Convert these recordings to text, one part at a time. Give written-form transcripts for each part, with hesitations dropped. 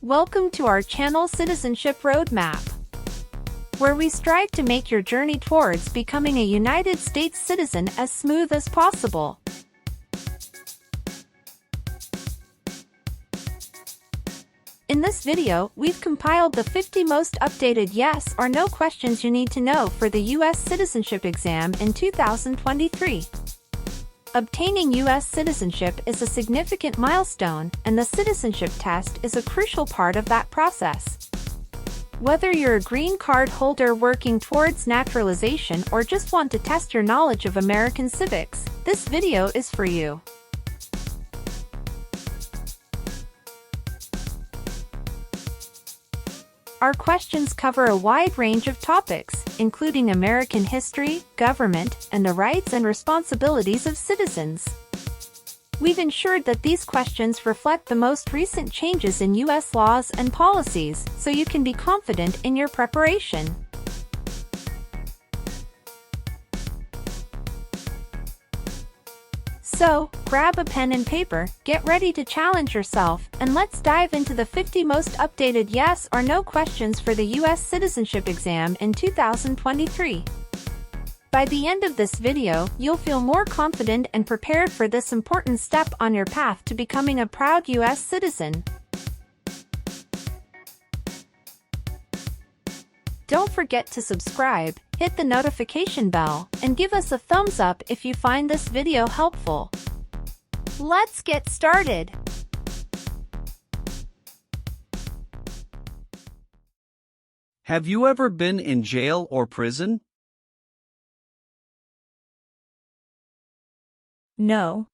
Welcome to our channel Citizenship Roadmap, where we strive to make your journey towards becoming a United States citizen as smooth as possible. In this video, we've compiled the 50 most updated yes or no questions you need to know for the U.S. citizenship exam in 2023. Obtaining U.S. citizenship is a significant milestone, and the citizenship test is a crucial part of that process. Whether you're a green card holder working towards naturalization or just want to test your knowledge of American civics, this video is for you. Our questions cover a wide range of topics, including American history, government, and the rights and responsibilities of citizens. We've ensured that these questions reflect the most recent changes in U.S. laws and policies, so you can be confident in your preparation. So, grab a pen and paper, get ready to challenge yourself, and let's dive into the 50 most updated yes or no questions for the U.S. citizenship exam in 2023. By the end of this video, you'll feel more confident and prepared for this important step on your path to becoming a proud U.S. citizen. Don't forget to subscribe, hit the notification bell, and give us a thumbs up if you find this video helpful. Let's get started! Have you ever been in jail or prison? No.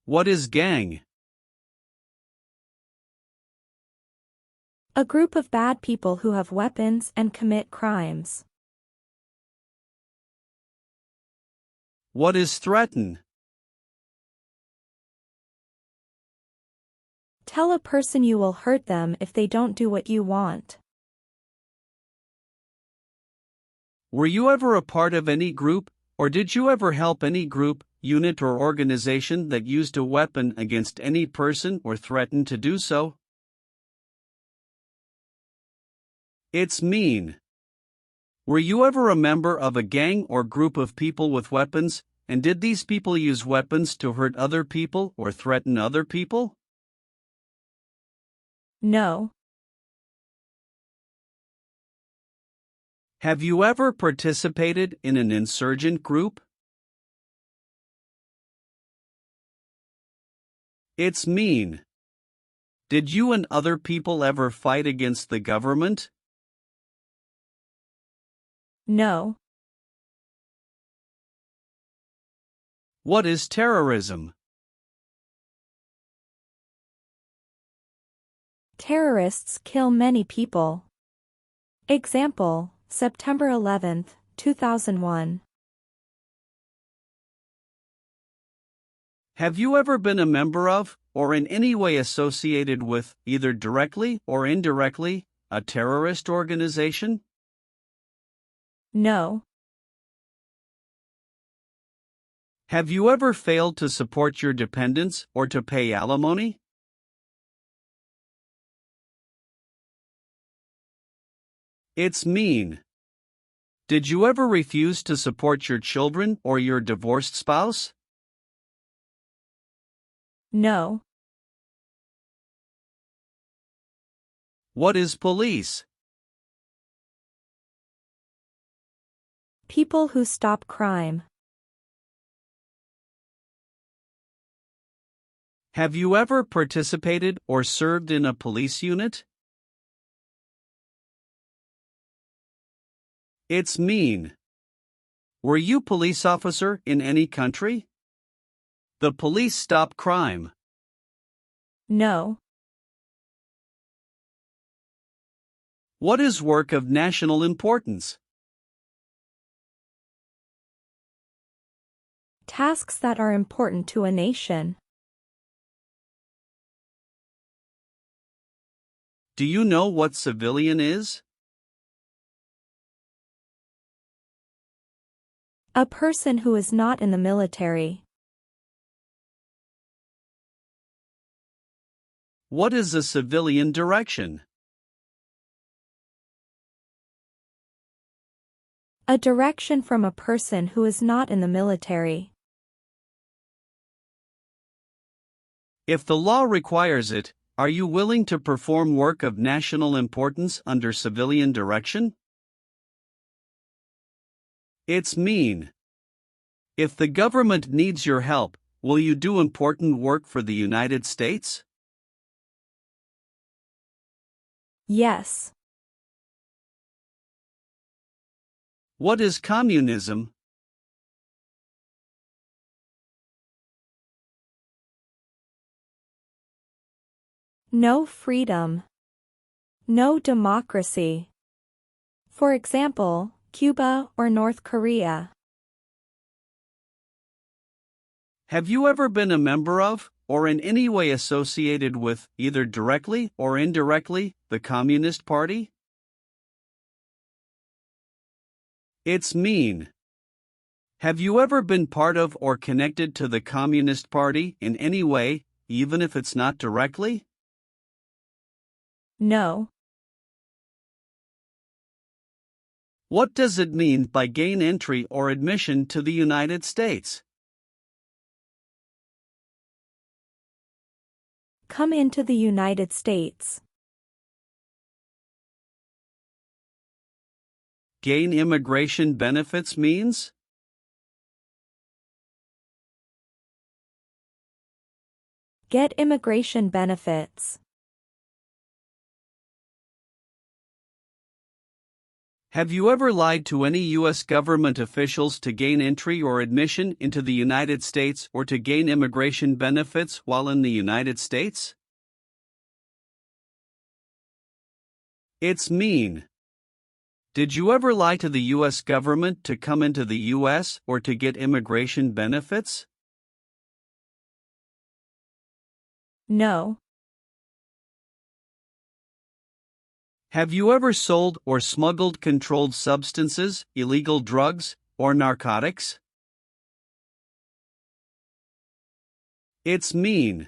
What is gang? A group of bad people who have weapons and commit crimes. What is threaten? Tell a person you will hurt them if they don't do what you want. Were you ever a part of any group, or did you ever help any group, unit or organization that used a weapon against any person or threatened to do so? It's mean. Were you ever a member of a gang or group of people with weapons, and did these people use weapons to hurt other people or threaten other people? No. Have you ever participated in an insurgent group? It's mean. Did you and other people ever fight against the government? No. What is terrorism? Terrorists kill many people. Example, September 11, 2001. Have you ever been a member of, or in any way associated with, either directly or indirectly, a terrorist organization? No. Have you ever failed to support your dependents or to pay alimony? It's mean. Did you ever refuse to support your children or your divorced spouse? No. What is police? People who stop crime. Have you ever participated or served in a police unit? It's mean. Were you police officer in any country? The police stop crime. No. What is work of national importance? Tasks that are important to a nation. Do you know what civilian is? A person who is not in the military. What is a civilian direction? A direction from a person who is not in the military. If the law requires it, are you willing to perform work of national importance under civilian direction? It's mean. If the government needs your help, will you do important work for the United States? Yes. What is communism? No freedom. No democracy. For example, Cuba or North Korea. Have you ever been a member of, or in any way associated with, either directly or indirectly, the Communist Party? It's mean. Have you ever been part of or connected to the Communist Party in any way, even if it's not directly? No. What does it mean by gain entry or admission to the United States? Come into the United States. Gain immigration benefits means? Get immigration benefits. Have you ever lied to any U.S. government officials to gain entry or admission into the United States or to gain immigration benefits while in the United States? It's mean. Did you ever lie to the U.S. government to come into the U.S. or to get immigration benefits? No. Have you ever sold or smuggled controlled substances, illegal drugs, or narcotics? It's mean.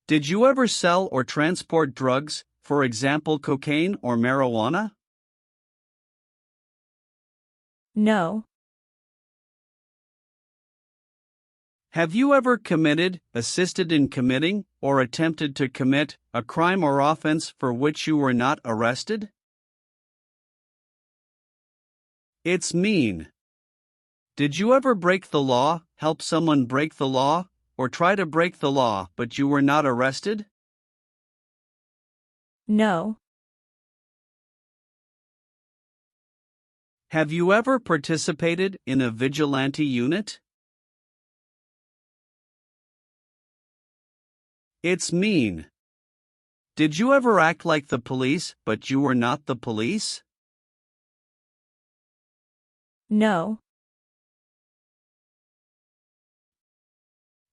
Did you ever sell or transport drugs, for example cocaine or marijuana? No. Have you ever committed, assisted in committing, or attempted to commit a crime or offense for which you were not arrested? It's mean. Did you ever break the law, help someone break the law, or try to break the law but you were not arrested? No. Have you ever participated in a vigilante unit? It's mean. Did you ever act like the police but you were not the police? No.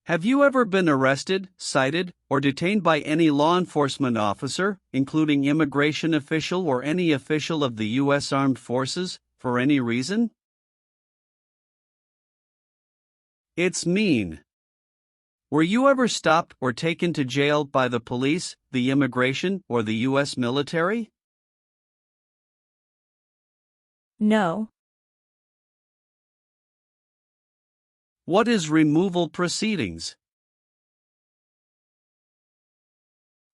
Have you ever been arrested, cited, or detained by any law enforcement officer, including immigration official or any official of the U.S. Armed Forces, for any reason? It's mean. Were you ever stopped or taken to jail by the police, the immigration, or the U.S. military? No. What is removal proceedings?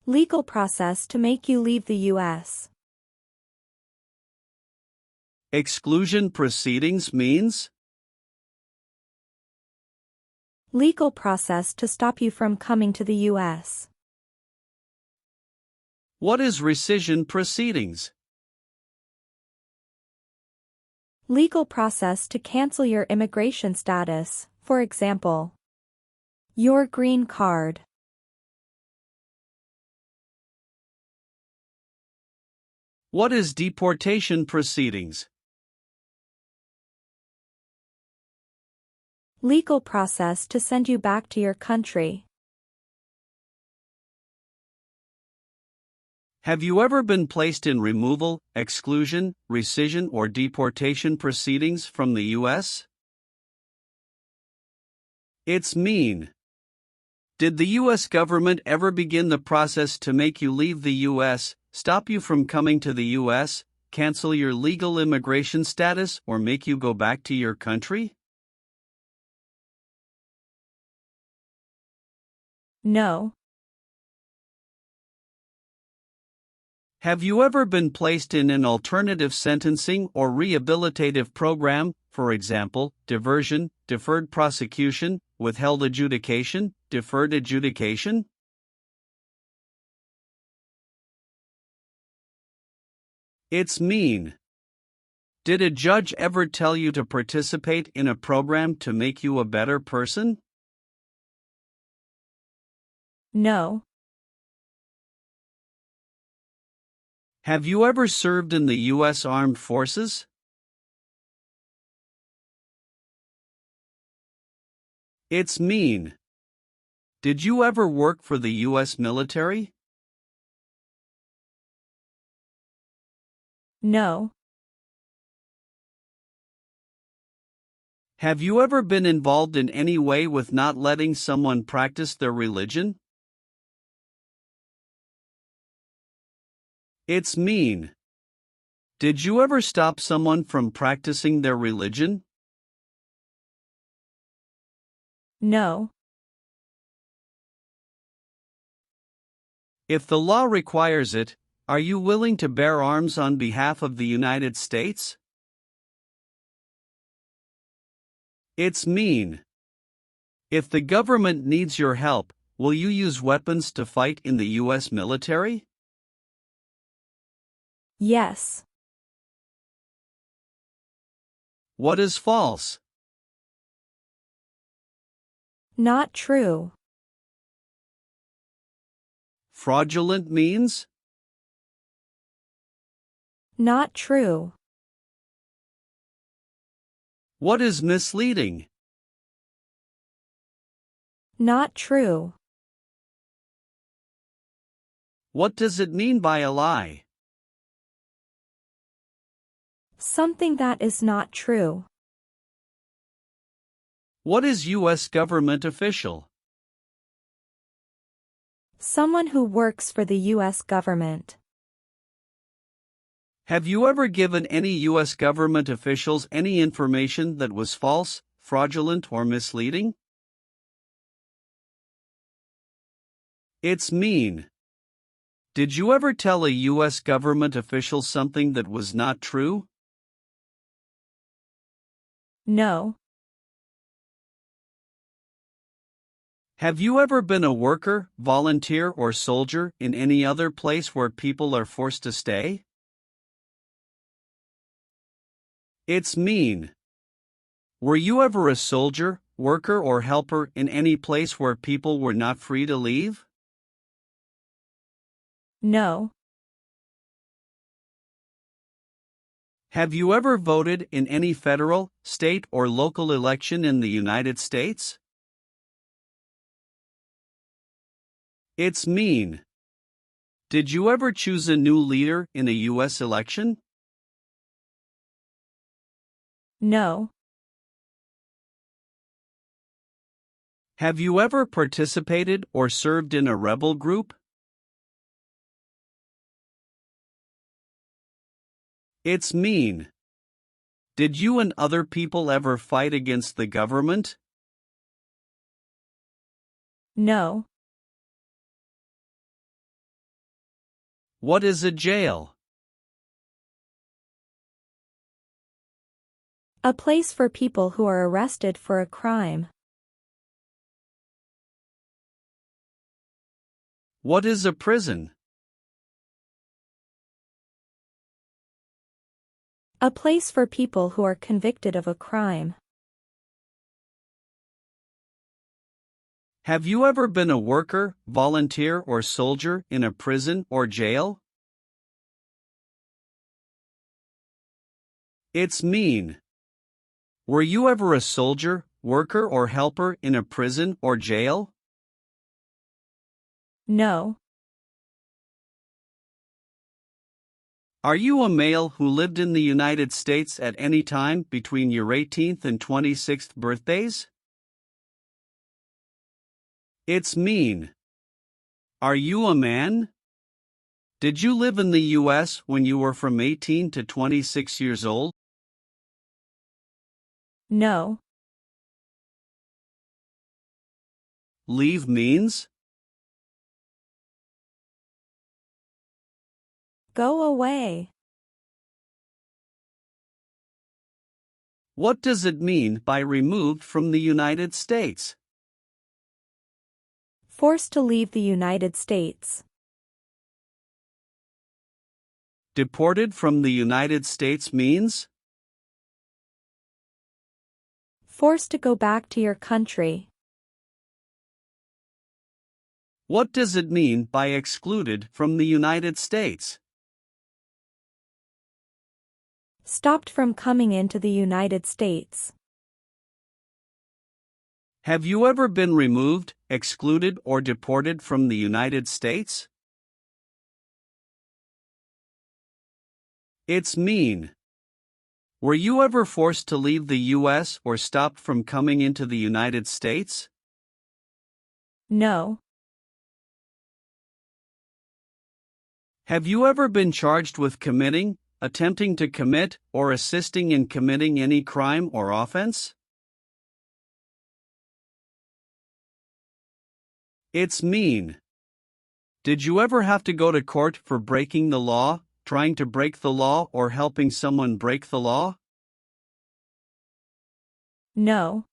Legal process to make you leave the U.S. Exclusion proceedings means? Legal process to stop you from coming to the U.S. What is rescission proceedings? Legal process to cancel your immigration status, for example, your green card. What is deportation proceedings? Legal process to send you back to your country. Have you ever been placed in removal, exclusion, rescission, or deportation proceedings from the U.S.? It's mean. Did the U.S. government ever begin the process to make you leave the U.S., stop you from coming to the U.S., cancel your legal immigration status, or make you go back to your country? No. Have you ever been placed in an alternative sentencing or rehabilitative program, for example, diversion, deferred prosecution, withheld adjudication, deferred adjudication? It's mean. Did a judge ever tell you to participate in a program to make you a better person? No. Have you ever served in the U.S. Armed Forces? It's mean. Did you ever work for the U.S. military? No. Have you ever been involved in any way with not letting someone practice their religion? It's mean. Did you ever stop someone from practicing their religion? No. If the law requires it, are you willing to bear arms on behalf of the United States? It's mean. If the government needs your help, will you use weapons to fight in the U.S. military? Yes. What is false? Not true. Fraudulent means? Not true. What is misleading? Not true. What does it mean by a lie? Something that is not true. What is U.S. government official? Someone who works for the U.S. government. Have you ever given any U.S. government officials any information that was false, fraudulent, or misleading? It's mean. Did you ever tell a U.S. government official something that was not true? No. Have you ever been a worker, volunteer, or soldier in any other place where people are forced to stay? It's mean. Were you ever a soldier, worker, or helper in any place where people were not free to leave? No. Have you ever voted in any federal, state, or local election in the United States? It's mean. Did you ever choose a new leader in a U.S. election? No. Have you ever participated or served in a rebel group? It's mean. Did you and other people ever fight against the government? No. What is a jail? A place for people who are arrested for a crime. What is a prison? A place for people who are convicted of a crime. Have you ever been a worker, volunteer, or soldier in a prison or jail? It's mean. Were you ever a soldier, worker, or helper in a prison or jail? No. Are you a male who lived in the United States at any time between your 18th and 26th birthdays? It's mean. Are you a man? Did you live in the U.S. when you were from 18 to 26 years old? No. Leave means? Go away. What does it mean by removed from the United States? Forced to leave the United States. Deported from the United States means? Forced to go back to your country. What does it mean by excluded from the United States? Stopped from coming into the United States. Have you ever been removed, excluded, or deported from the United States? It's mean. Were you ever forced to leave the U.S. or stopped from coming into the United States? No. Have you ever been charged with committing, attempting to commit, or assisting in committing any crime or offense? It's mean. Did you ever have to go to court for breaking the law, trying to break the law, or helping someone break the law? No.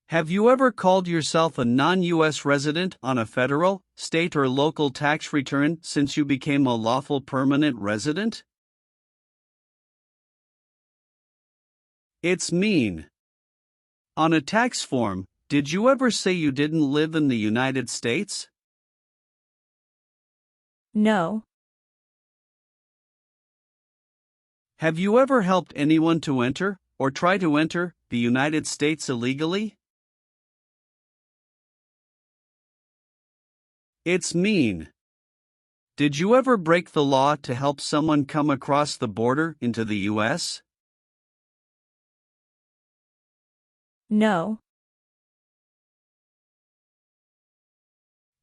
Have you ever called yourself a non-U.S. resident on a federal, state, or local tax return since you became a lawful permanent resident? It's mean. On a tax form, did you ever say you didn't live in the United States? No. Have you ever helped anyone to enter, or try to enter, the United States illegally? It's mean. Did you ever break the law to help someone come across the border into the U.S.? No.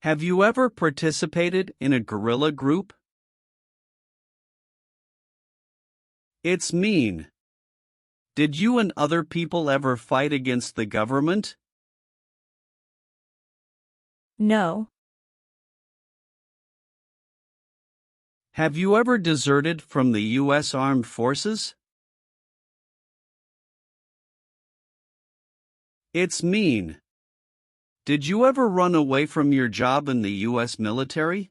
Have you ever participated in a guerrilla group? It's mean. Did you and other people ever fight against the government? No. Have you ever deserted from the U.S. Armed Forces? It's mean. Did you ever run away from your job in the U.S. military?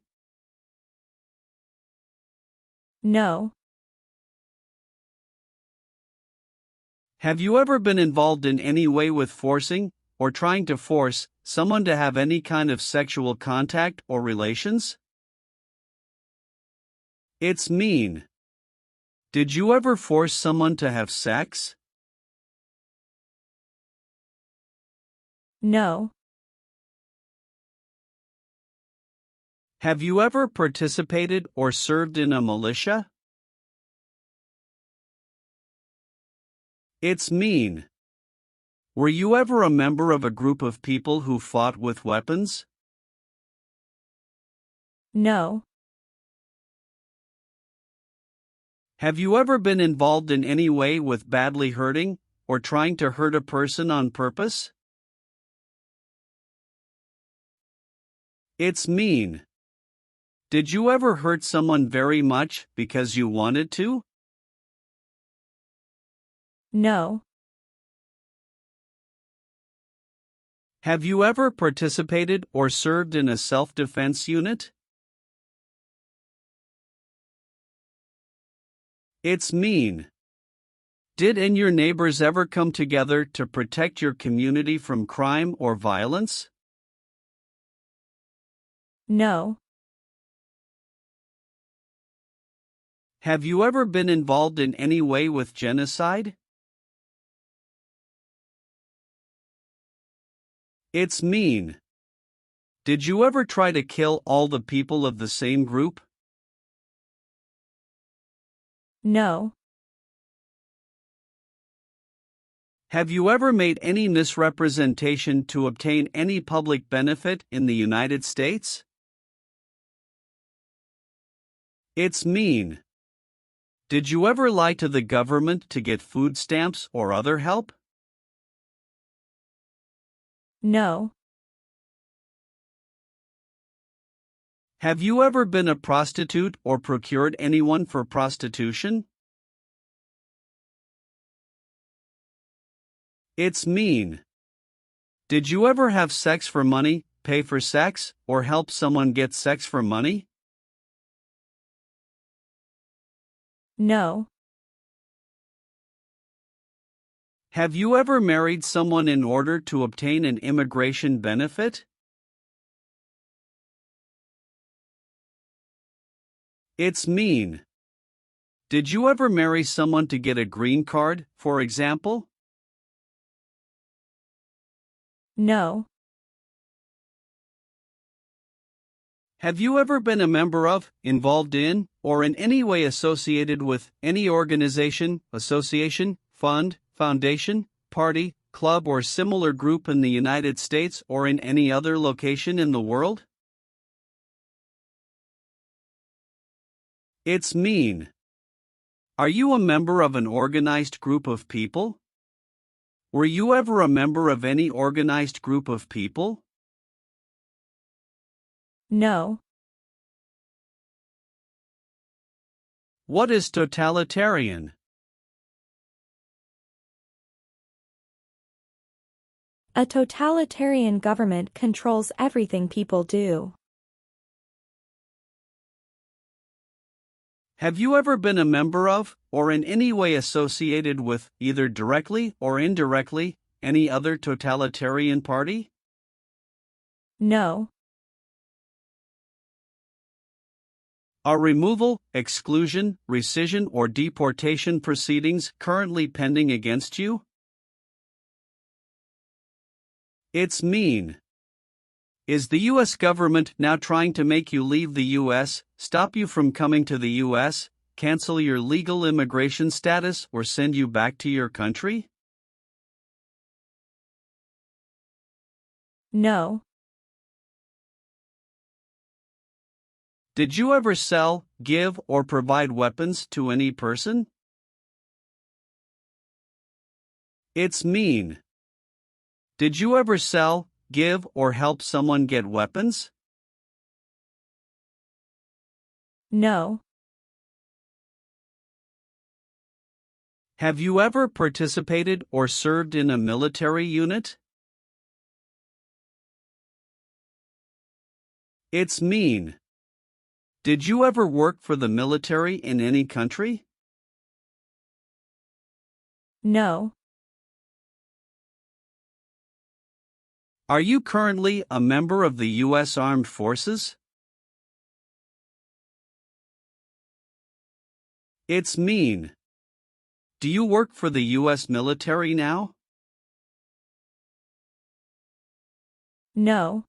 No. Have you ever been involved in any way with forcing, or trying to force, someone to have any kind of sexual contact or relations? It's mean. Did you ever force someone to have sex? No. Have you ever participated or served in a militia? It's mean. Were you ever a member of a group of people who fought with weapons? No. Have you ever been involved in any way with badly hurting, or trying to hurt a person on purpose? It's mean. Did you ever hurt someone very much because you wanted to? No. Have you ever participated or served in a self-defense unit? It's mean. Did and your neighbors ever come together to protect your community from crime or violence? No. Have you ever been involved in any way with genocide? It's mean. Did you ever try to kill all the people of the same group? No. Have you ever made any misrepresentation to obtain any public benefit in the United States? It's mean. Did you ever lie to the government to get food stamps or other help? No. Have you ever been a prostitute or procured anyone for prostitution? It's mean. Did you ever have sex for money, pay for sex, or help someone get sex for money? No. Have you ever married someone in order to obtain an immigration benefit? It's mean. Did you ever marry someone to get a green card, for example? No. Have you ever been a member of, involved in, or in any way associated with any organization, association, fund, foundation, party, club, or similar group in the United States or in any other location in the world? It's mean. Are you a member of an organized group of people? Were you ever a member of any organized group of people? No. What is totalitarian? A totalitarian government controls everything people do. Have you ever been a member of, or in any way associated with, either directly or indirectly, any other totalitarian party? No. Are removal, exclusion, rescission, or deportation proceedings currently pending against you? It's mean. Is the U.S. government now trying to make you leave the U.S., stop you from coming to the U.S., cancel your legal immigration status, or send you back to your country? No. Did you ever sell, give, or provide weapons to any person? It's mean. Did you ever sell, give, or help someone get weapons? No. Have you ever participated or served in a military unit? It's mean. Did you ever work for the military in any country? No. Are you currently a member of the U.S. Armed Forces? It's mean. Do you work for the U.S. military now? No.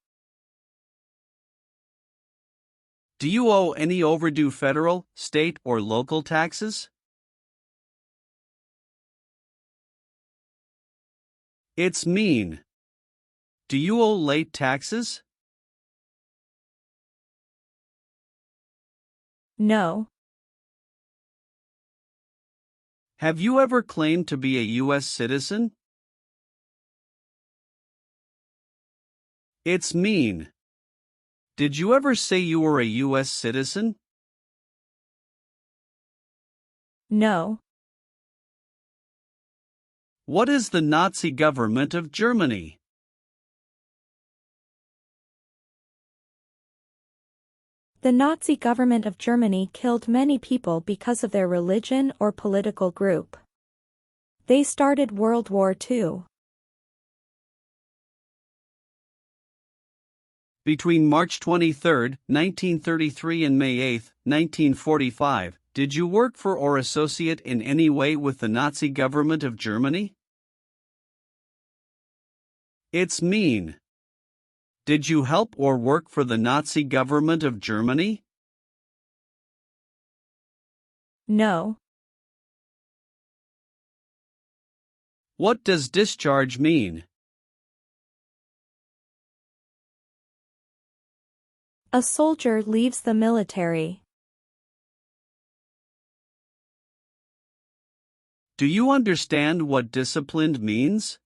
Do you owe any overdue federal, state, or local taxes? It's mean. Do you owe late taxes? No. Have you ever claimed to be a U.S. citizen? It's mean. Did you ever say you were a U.S. citizen? No. What is the Nazi government of Germany? The Nazi government of Germany killed many people because of their religion or political group. They started World War II. Between March 23, 1933 and May 8, 1945, did you work for or associate in any way with the Nazi government of Germany? It's mean. Did you help or work for the Nazi government of Germany? No. What does discharge mean? A soldier leaves the military. Do you understand what disciplined means?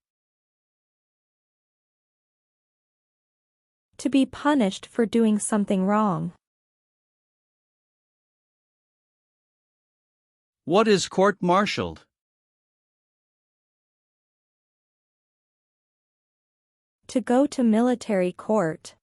To be punished for doing something wrong. What is court-martialed? To go to military court.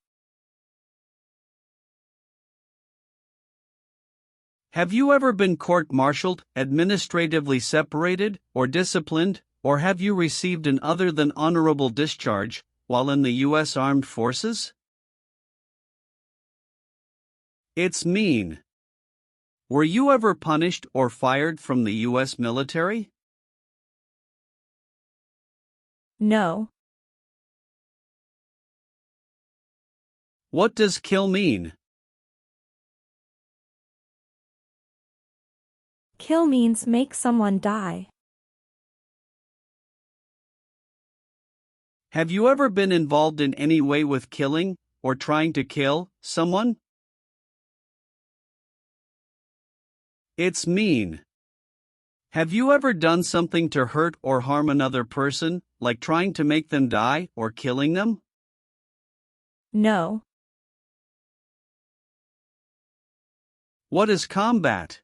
Have you ever been court-martialed, administratively separated, or disciplined, or have you received an other than honorable discharge while in the U.S. Armed Forces? It's mean. Were you ever punished or fired from the U.S. military? No. What does kill mean? Kill means make someone die. Have you ever been involved in any way with killing, or trying to kill, someone? It's mean. Have you ever done something to hurt or harm another person, like trying to make them die or killing them? No. What is combat?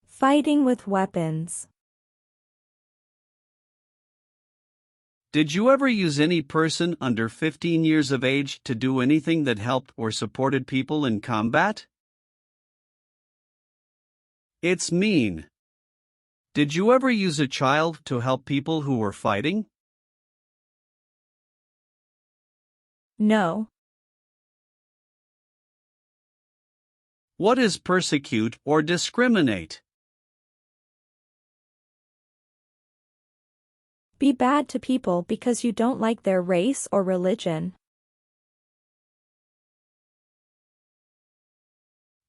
Fighting with weapons. Did you ever use any person under 15 years of age to do anything that helped or supported people in combat? It's mean. Did you ever use a child to help people who were fighting? No. What is persecute or discriminate? Be bad to people because you don't like their race or religion.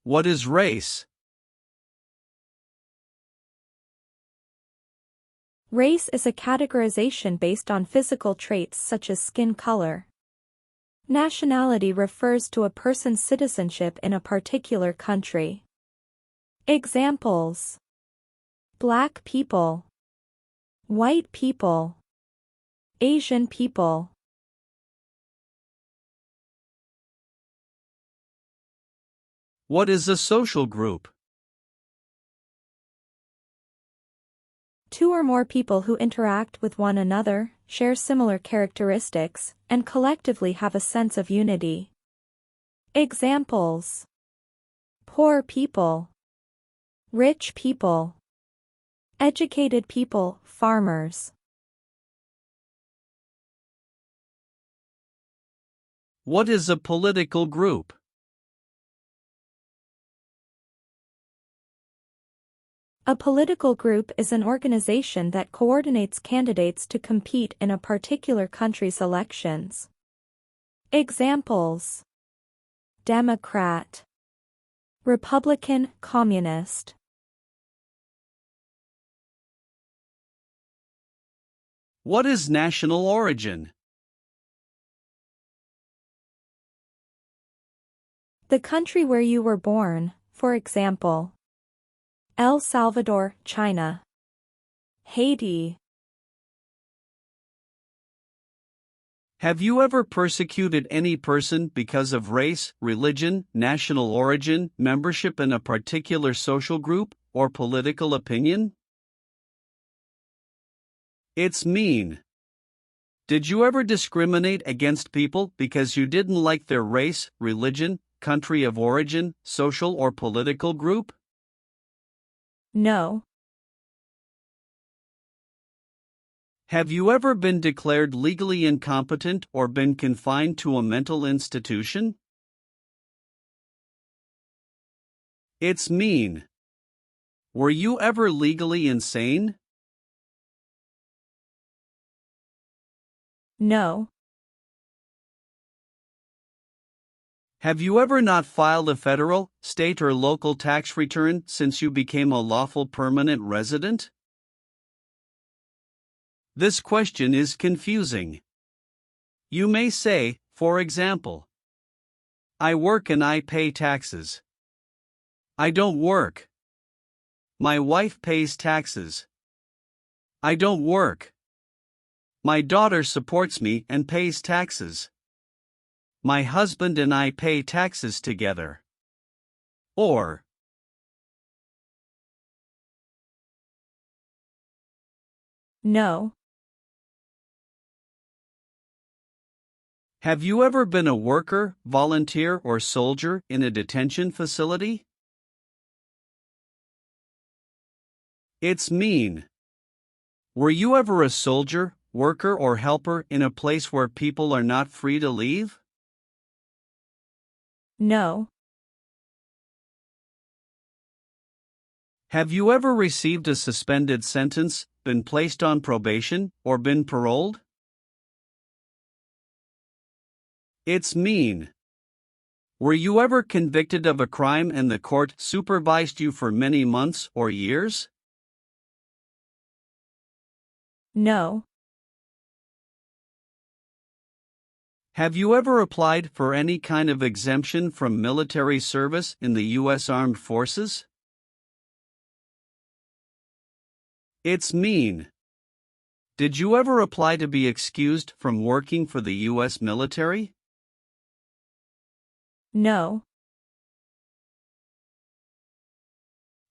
What is race? Race is a categorization based on physical traits such as skin color. Nationality refers to a person's citizenship in a particular country. Examples: Black people, white people, Asian people. What is a social group? Two or more people who interact with one another, share similar characteristics, and collectively have a sense of unity. Examples: poor people, rich people, educated people, farmers. What is a political group? A political group is an organization that coordinates candidates to compete in a particular country's elections. Examples: Democrat, Republican, Communist. What is national origin? The country where you were born, for example, El Salvador, China, Haiti. Have you ever persecuted any person because of race, religion, national origin, membership in a particular social group, or political opinion? It's mean. Did you ever discriminate against people because you didn't like their race, religion, country of origin, social or political group? No. Have you ever been declared legally incompetent or been confined to a mental institution? It's mean. Were you ever legally insane? No. Have you ever not filed a federal, state, or local tax return since you became a lawful permanent resident? This question is confusing. You may say, for example, I work and I pay taxes. I don't work. My wife pays taxes. I don't work. My daughter supports me and pays taxes. My husband and I pay taxes together. Or, No. have you ever been a worker, volunteer, or soldier in a detention facility? It's mean. Were you ever a soldier, worker, or helper in a place where people are not free to leave? No. Have you ever received a suspended sentence, been placed on probation, or been paroled? It's mean. Were you ever convicted of a crime and the court supervised you for many months or years? No. Have you ever applied for any kind of exemption from military service in the U.S. Armed Forces? It's mean. Did you ever apply to be excused from working for the U.S. military? No.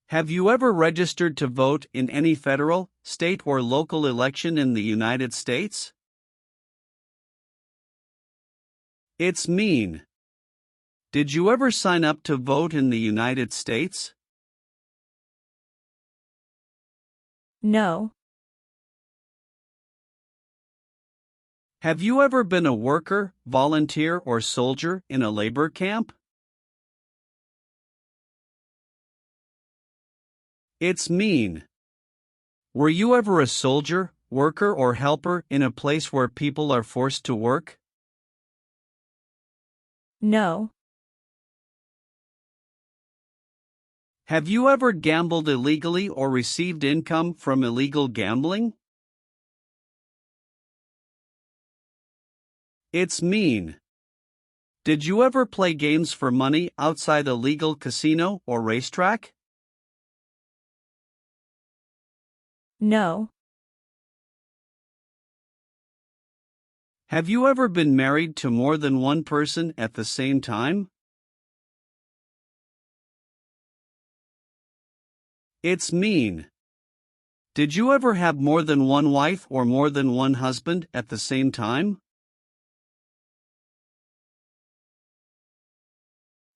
Have you ever registered to vote in any federal, state, or local election in the United States? It's mean. Did you ever sign up to vote in the United States? No. Have you ever been a worker, volunteer, or soldier in a labor camp? It's mean. Were you ever a soldier, worker, or helper in a place where people are forced to work? No. Have you ever gambled illegally or received income from illegal gambling? It's mean. Did you ever play games for money outside a legal casino or racetrack? No. Have you ever been married to more than one person at the same time? It's mean. Did you ever have more than one wife or more than one husband at the same time?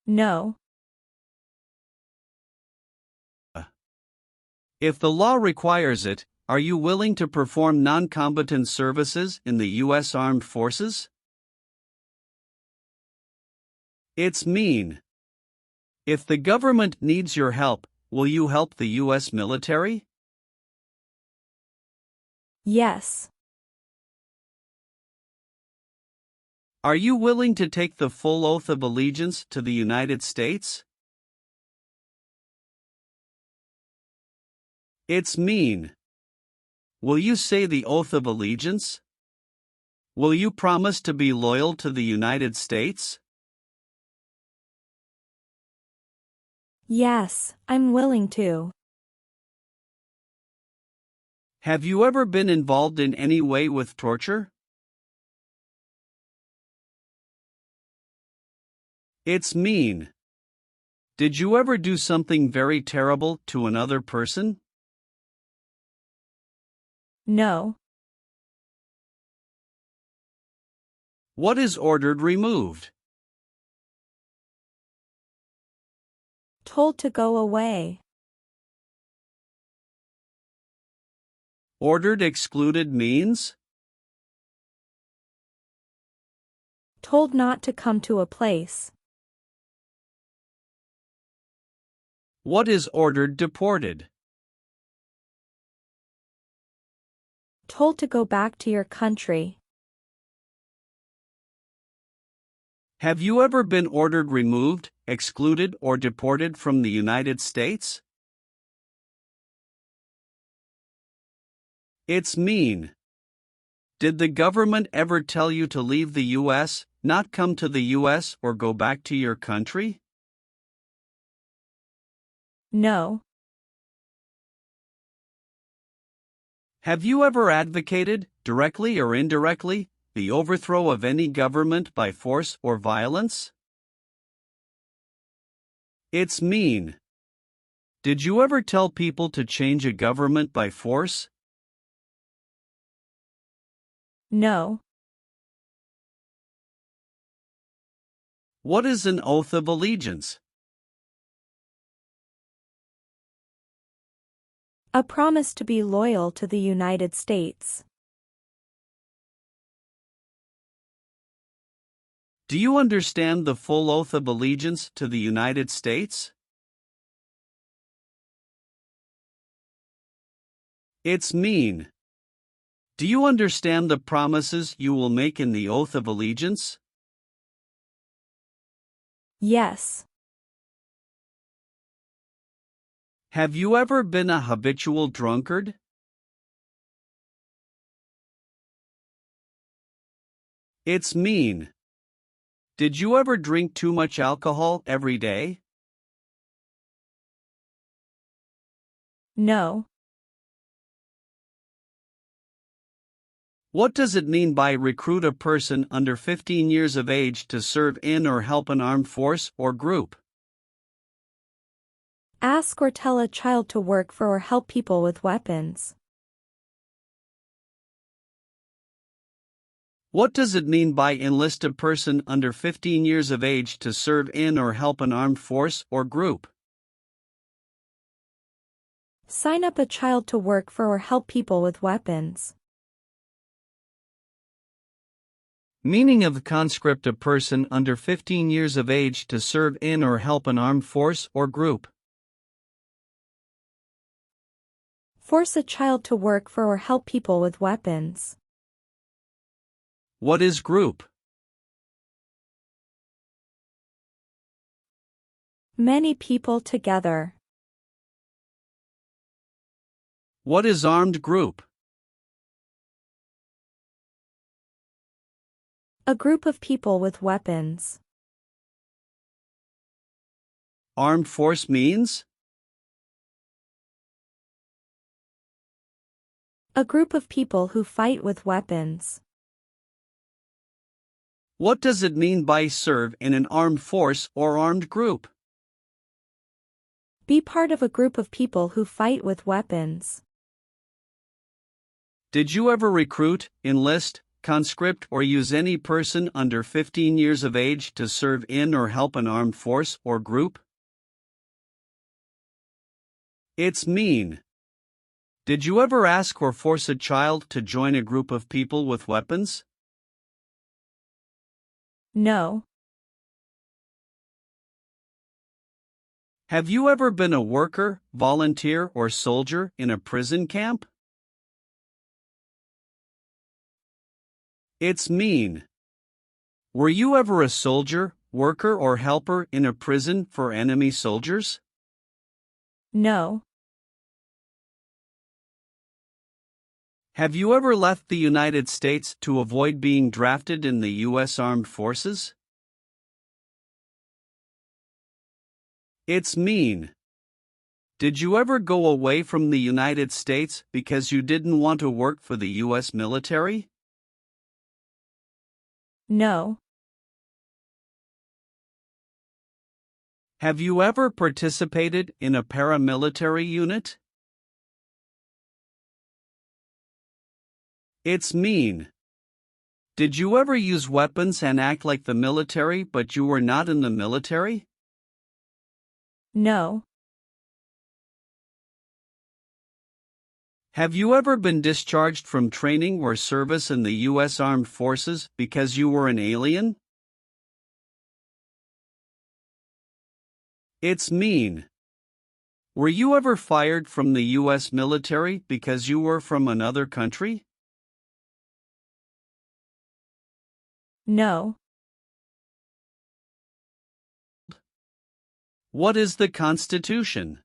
No. If the law requires it, are you willing to perform non-combatant services in the U.S. Armed Forces? It's mean. If the government needs your help, will you help the U.S. military? Yes. Are you willing to take the full oath of allegiance to the United States? It's mean. Will you say the oath of allegiance? Will you promise to be loyal to the United States? Yes, I'm willing to. Have you ever been involved in any way with torture? It's mean. Did you ever do something very terrible to another person? No. What is ordered removed? Told to go away. Ordered excluded means? Told not to come to a place. What is ordered deported? Told to go back to your country. Have you ever been ordered removed, excluded, or deported from the United States? It's mean. Did the government ever tell you to leave the U.S., not come to the U.S., or go back to your country? No. Have you ever advocated, directly or indirectly, the overthrow of any government by force or violence? It's mean. Did you ever tell people to change a government by force? No. What is an oath of allegiance? A promise to be loyal to the United States. Do you understand the full oath of allegiance to the United States? It's mean. Do you understand the promises you will make in the oath of allegiance? Yes. Have you ever been a habitual drunkard? It's mean. Did you ever drink too much alcohol every day? No. What does it mean by recruit a person under 15 years of age to serve in or help an armed force or group? Ask or tell a child to work for or help people with weapons. What does it mean by enlist a person under 15 years of age to serve in or help an armed force or group? Sign up a child to work for or help people with weapons. Meaning of the conscript: a person under 15 years of age to serve in or help an armed force or group. Force a child to work for or help people with weapons. What is group? Many people together. What is armed group? A group of people with weapons. Armed force means? A group of people who fight with weapons. What does it mean by serve in an armed force or armed group? Be part of a group of people who fight with weapons. Did you ever recruit, enlist, conscript, or use any person under 15 years of age to serve in or help an armed force or group? It's mean. Did you ever ask or force a child to join a group of people with weapons? No. Have you ever been a worker, volunteer, or soldier in a prison camp? It's mean. Were you ever a soldier, worker, or helper in a prison for enemy soldiers? No. Have you ever left the United States to avoid being drafted in the U.S. Armed Forces? It's mean. Did you ever go away from the United States because you didn't want to work for the U.S. military? No. Have you ever participated in a paramilitary unit? It's mean. Did you ever use weapons and act like the military but you were not in the military? No. Have you ever been discharged from training or service in the U.S. Armed Forces because you were an alien? It's mean. Were you ever fired from the U.S. military because you were from another country? No. What is the Constitution?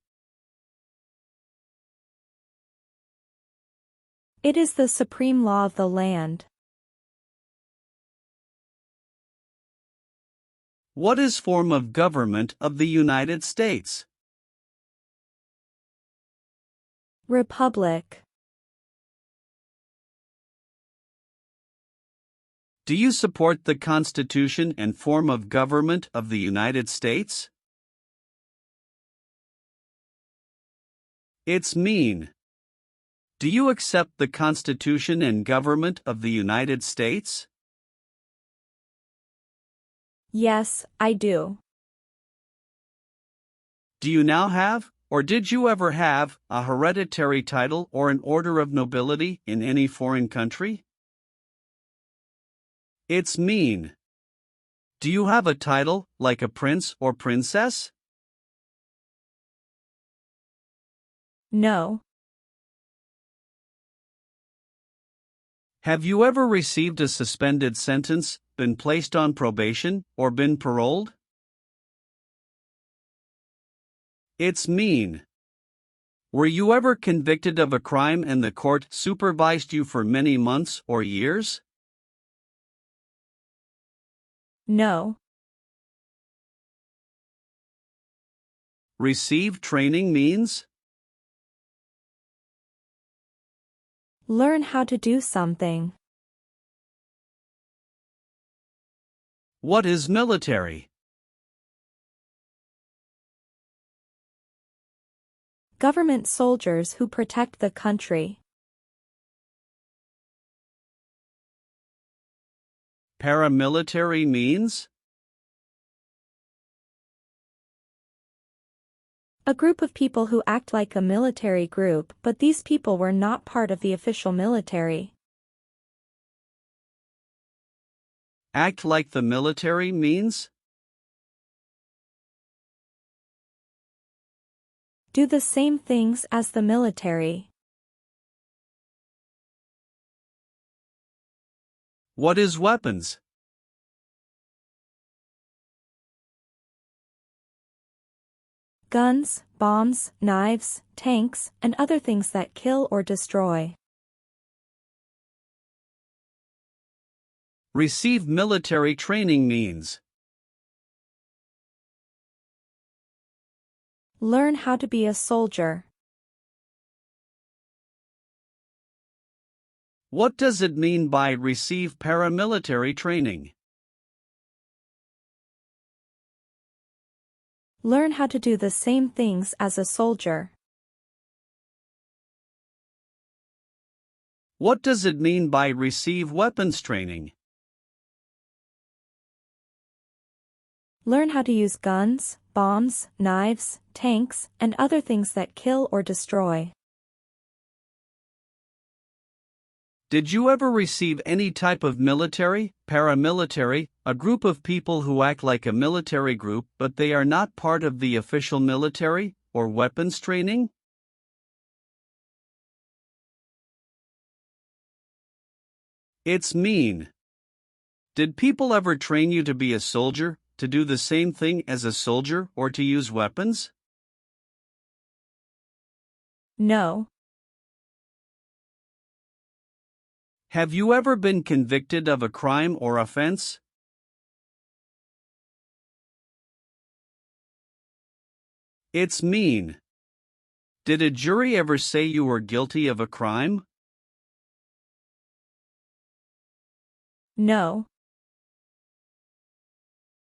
It is the supreme law of the land. What is form of government of the United States? Republic. Do you support the Constitution and form of government of the United States? It's mean. Do you accept the Constitution and government of the United States? Yes, I do. Do you now have, or did you ever have, a hereditary title or an order of nobility in any foreign country? It's mean. Do you have a title, like a prince or princess? No. Have you ever received a suspended sentence, been placed on probation, or been paroled? It's mean. Were you ever convicted of a crime and the court supervised you for many months or years? No. Receive training means? Learn how to do something. What is military? Government soldiers who protect the country. Paramilitary means? A group of people who act like a military group, but these people were not part of the official military. Act like the military means? Do the same things as the military. What is weapons? Guns, bombs, knives, tanks, and other things that kill or destroy. Receive military training means? Learn how to be a soldier. What does it mean by receive paramilitary training? Learn how to do the same things as a soldier. What does it mean by receive weapons training? Learn how to use guns, bombs, knives, tanks, and other things that kill or destroy. Did you ever receive any type of military, paramilitary, a group of people who act like a military group but they are not part of the official military, or weapons training? It's mean. Did people ever train you to be a soldier, to do the same thing as a soldier, or to use weapons? No. Have you ever been convicted of a crime or offense? It's mean. Did a jury ever say you were guilty of a crime? No.